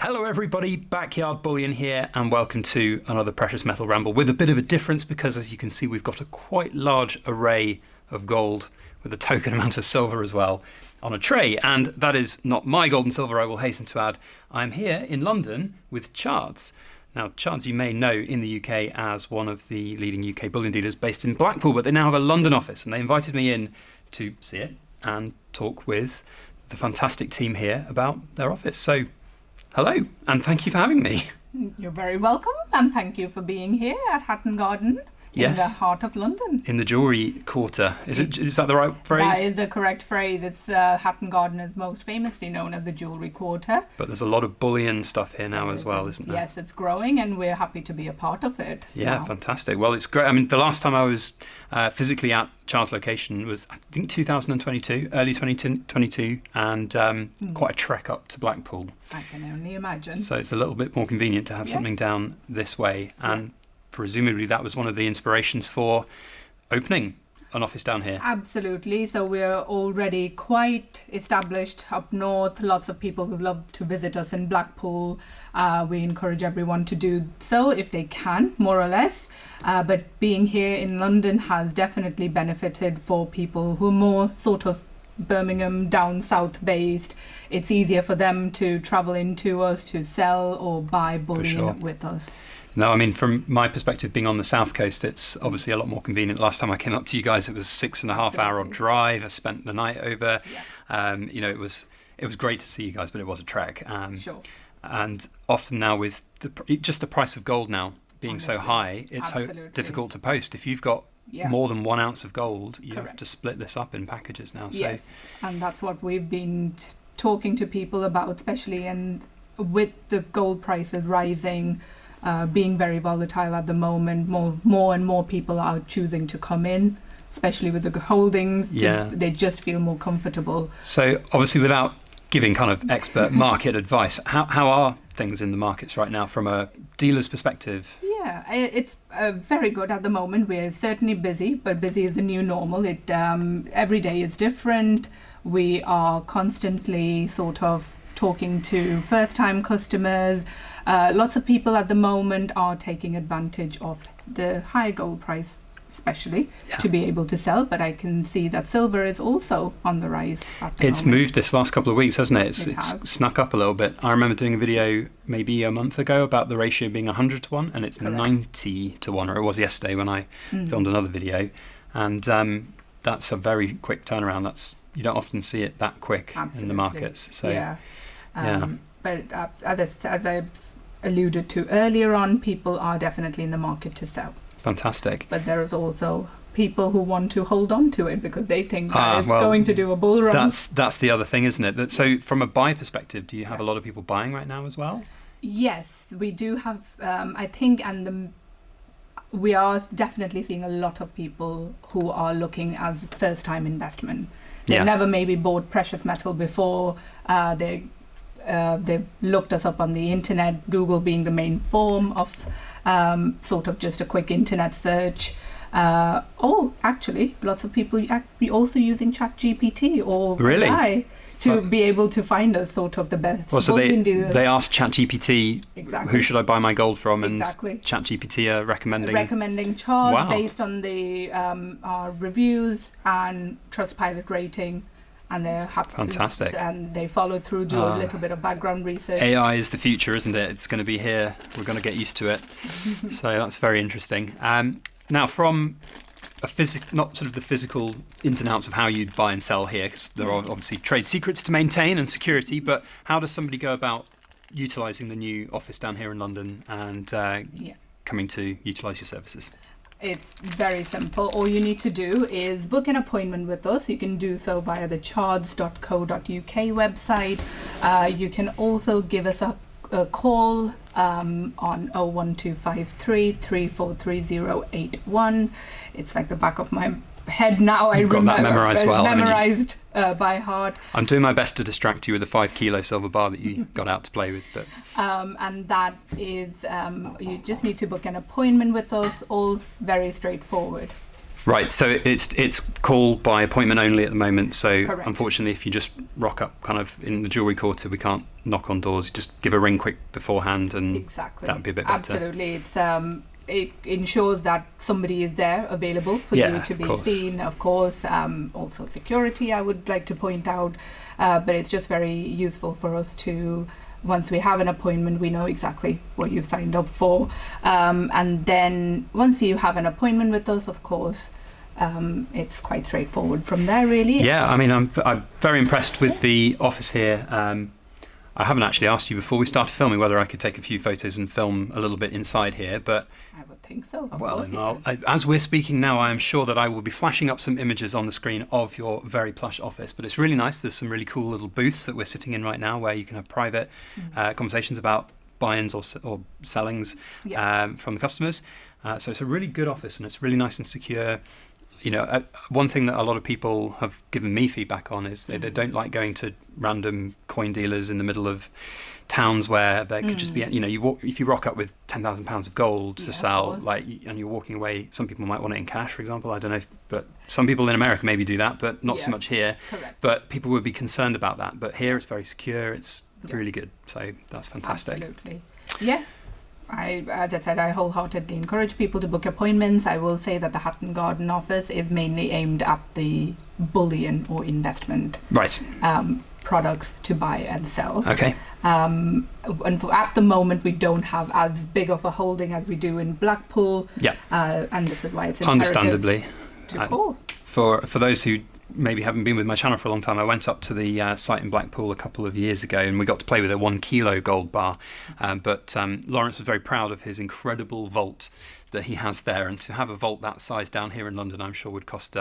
Hello everybody, Backyard Bullion here, and welcome to another Precious Metal Ramble with a bit of a difference because, as you can see, we've got a quite large array of gold with a token amount of silver as well on a tray. And that is not my gold and silver, I will hasten to add. I'm here in London with Chards. Now, Chards you may know in the UK as one of the leading UK bullion dealers based in Blackpool, but they now have a London office, and they invited me in to see it and talk with the fantastic team here about their office. So, hello, and thank you for having me. You're very welcome, and thank you for being here at Hatton Garden in the heart of London. In the jewellery quarter. Is that the right phrase? That is the correct phrase. It's Hatton Garden is most famously known as the jewellery quarter. But there's a lot of bullion stuff here now as well, isn't there? Yes, it's growing, and we're happy to be a part of it. Yeah, now. Fantastic. Well, it's great. I mean, the last time I was physically at Chards' location was, I think, 2022, early 2022, and quite a trek up to Blackpool. I can only imagine. So it's a little bit more convenient to have something down this way, and presumably that was one of the inspirations for opening an office down here. Absolutely. So we're already quite established up north. Lots of people who love to visit us in Blackpool. We encourage everyone to do so if they can, more or less. But being here in London has definitely benefited for people who are more sort of Birmingham down south based. It's easier for them to travel into us to sell or buy bullion with us. No, I mean, from my perspective, being on the south coast, it's obviously a lot more convenient. Last time I came up to you guys, it was 6.5 hour drive. I spent the night over. You know, it was great to see you guys, but it was a trek. And often now with just the price of gold now being so high, it's so difficult to post. If you've got more than 1 ounce of gold, you have to split this up in packages now. Yes, and that's what we've been talking to people about, especially with the gold prices rising. Being very volatile at the moment, more and more people are choosing to come in, especially with the holdings. They just feel more comfortable. So obviously, without giving kind of expert market advice, how are things in the markets right now from a dealer's perspective? Yeah, it's very good at the moment. We're certainly busy, but busy is the new normal. Every day is different. We are constantly sort of talking to first-time customers. Lots of people at the moment are taking advantage of the high gold price, especially to be able to sell. But I can see that silver is also on the rise at the moment. It's moved this last couple of weeks, hasn't it? It's snuck up a little bit. I remember doing a video maybe a month ago about the ratio being 100 to 1, and it's 90 to 1, or it was yesterday when I filmed another video. And that's a very quick turnaround. You don't often see it that quick in the markets. So but as I alluded to earlier on, people are definitely in the market to sell. Fantastic. But there is also people who want to hold on to it because they think that it's going to do a bull run. That's the other thing, isn't it? So from a buy perspective, do you have a lot of people buying right now as well? Yes, we do have, I think, we are definitely seeing a lot of people who are looking as first-time investment. They've never maybe bought precious metal before. They've looked us up on the internet, Google being the main form of sort of just a quick internet search. Actually, lots of people also using ChatGPT or AI to be able to find us sort of the best. So they asked ChatGPT, who should I buy my gold from? And ChatGPT are recommending Chards based on the our reviews and Trustpilot rating. And they're happy. Fantastic. And they follow through, do a little bit of background research. AI is the future, isn't it? It's going to be here. We're going to get used to it. So that's very interesting. Now, from not sort of the physical ins and outs of how you buy and sell here, because there are obviously trade secrets to maintain and security, but how does somebody go about utilising the new office down here in London and coming to utilise your services? It's very simple. All you need to do is book an appointment with us. You can do so via the chards.co.uk website. You can also give us a call on 01253 343081. It's like the back of my head now. You've got that memorised well. Memorised by heart. I'm doing my best to distract you with a 5 kilo silver bar that you got out to play with. But and that is, you just need to book an appointment with us, all very straightforward. Right, so it's call by appointment only at the moment. So Correct. Unfortunately, if you just rock up kind of in the jewellery quarter. We can't knock on doors. You just give a ring quick beforehand, and Exactly. that would be a bit better. Absolutely. It ensures that somebody is there available for Yeah, you to of be course. seen, of course. Also security, I would like to point out. But it's just very useful for us to, once we have an appointment, we know exactly what you've signed up for. And then once you have an appointment with us, of course, it's quite straightforward from there, really. Yeah, I mean, I'm very impressed with the office here. I haven't actually asked you before we started filming whether I could take a few photos and film a little bit inside here, but I would think so. Of well, course then you can. as we're speaking now, I am sure that I will be flashing up some images on the screen of your very plush office. But it's really nice. There's some really cool little booths that we're sitting in right now where you can have private conversations about buy-ins or sellings from the customers. So it's a really good office, and it's really nice and secure. You know, one thing that a lot of people have given me feedback on is they don't like going to random coin dealers in the middle of towns where there could just be, you know, if you rock up with £10,000 of gold to sell, and you're walking away, some people might want it in cash, for example. I don't know, but some people in America maybe do that, but not so much here. Correct. But people would be concerned about that. But here it's very secure. It's really good. So that's fantastic. Absolutely. Yeah. As I said, I wholeheartedly encourage people to book appointments. I will say that the Hatton Garden office is mainly aimed at the bullion or investment Right. products to buy and sell. Okay. And at the moment, we don't have as big of a holding as we do in Blackpool. Yeah. And this is why it's imperative Understandably. to call. For those who maybe haven't been with my channel for a long time, I went up to the site in Blackpool a couple of years ago, and we got to play with a 1 kilo gold bar. But Lawrence was very proud of his incredible vault that he has there, and to have a vault that size down here in London, I'm sure would cost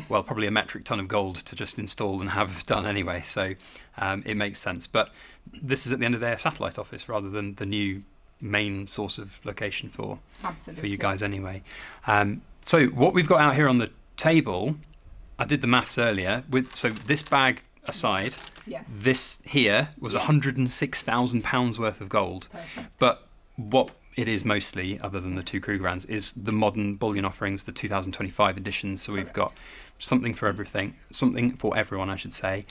probably a metric ton of gold to just install and have done anyway. So it makes sense. But this is at the end of the day a satellite office rather than the new main source of location for you guys anyway. So what we've got out here on the table, I did the maths earlier. So this bag aside, this here was £106,000 worth of gold. Perfect. But what it is mostly, other than the 2 Krugerrands, is the modern bullion offerings, the 2025 edition. So we've got something for everything, something for everyone, I should say.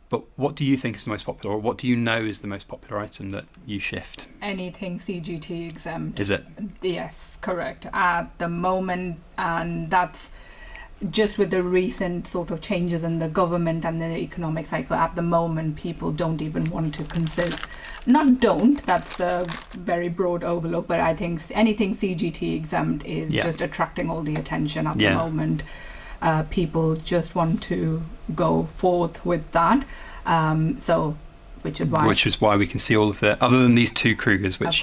But what do you think is the most popular, or what do you know is the most popular item that you shift? Anything CGT exempt. Is it? Yes, correct. At the moment, and that's just with the recent sort of changes in the government and the economic cycle. At the moment, people don't even want to consider. That's a very broad overlook, but I think anything CGT exempt is just attracting all the attention at the moment. People just want to go forth with that. Which is why we can see all of the, other than these 2 Krugers, which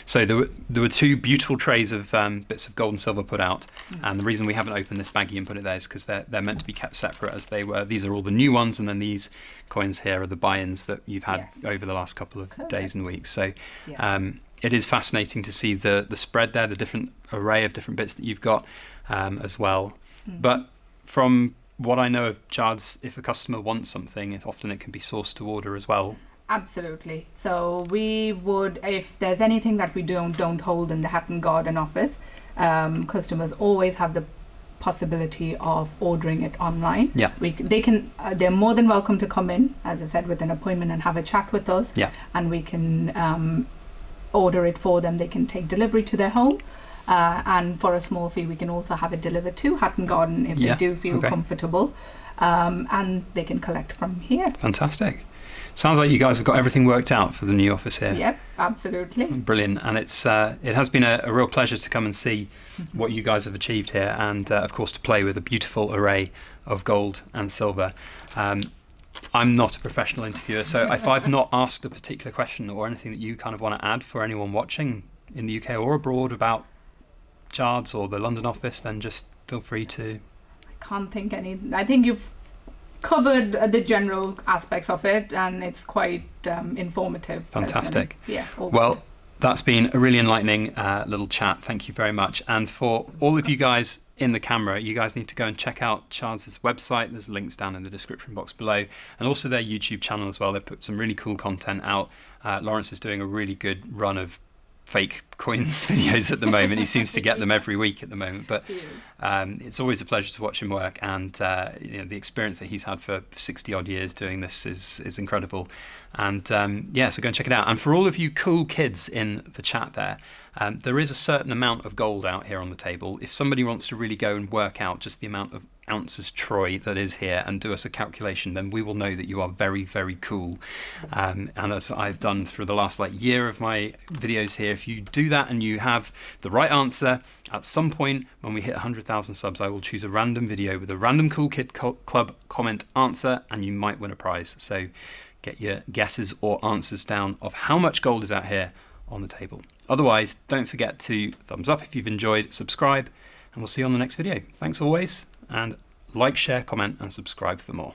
so there were 2 beautiful trays of bits of gold and silver put out, and the reason we haven't opened this baggie and put it there is because they're meant to be kept separate, as they were. These are all the new ones, and then these coins here are the buy-ins that you've had over the last couple of days and weeks. So it is fascinating to see the spread there, the different array of different bits that you've got as well. But from what I know of Chards, if a customer wants something, often it can be sourced to order as well. Absolutely. So we would, if there's anything that we don't hold in the Hatton Garden office, customers always have the possibility of ordering it online. Yeah. They're more than welcome to come in, as I said, with an appointment and have a chat with us. Yeah. And we can order it for them. They can take delivery to their home. And for a small fee, we can also have it delivered to Hatton Garden if they do feel comfortable, and they can collect from here. Fantastic. Sounds like you guys have got everything worked out for the new office here. Yep, absolutely. Brilliant. And it has been a real pleasure to come and see what you guys have achieved here, and of course to play with a beautiful array of gold and silver. I'm not a professional interviewer, so if I've not asked a particular question or anything that you kind of want to add for anyone watching in the UK or abroad about Chards or the London office, then just feel free to. I can't think any. I think you've covered the general aspects of it, and it's quite informative. Fantastic. Well, that's been a really enlightening little chat. Thank you very much. And for all of you guys in the camera, you guys need to go and check out Chards' website. There's links down in the description box below, and also their YouTube channel as well. They've put some really cool content out. Lawrence is doing a really good run of fake coin videos at the moment. He seems to get them every week at the moment, but He is. it's always a pleasure to watch him work, and the experience that he's had for 60 odd years doing this is incredible. And so go and check it out. And for all of you cool kids in the chat there is a certain amount of gold out here on the table. If somebody wants to really go and work out just the amount of ounces troy that is here and do us a calculation, then we will know that you are very, very cool. And as I've done through the last year of my videos here, if you do that and you have the right answer, at some point when we hit 100,000 subs, I will choose a random video with a random Cool Kid Club comment answer, and you might win a prize. So get your guesses or answers down of how much gold is out here on the table. Otherwise, don't forget to thumbs up if you've enjoyed, subscribe, and we'll see you on the next video. Thanks always, and like, share, comment, and subscribe for more.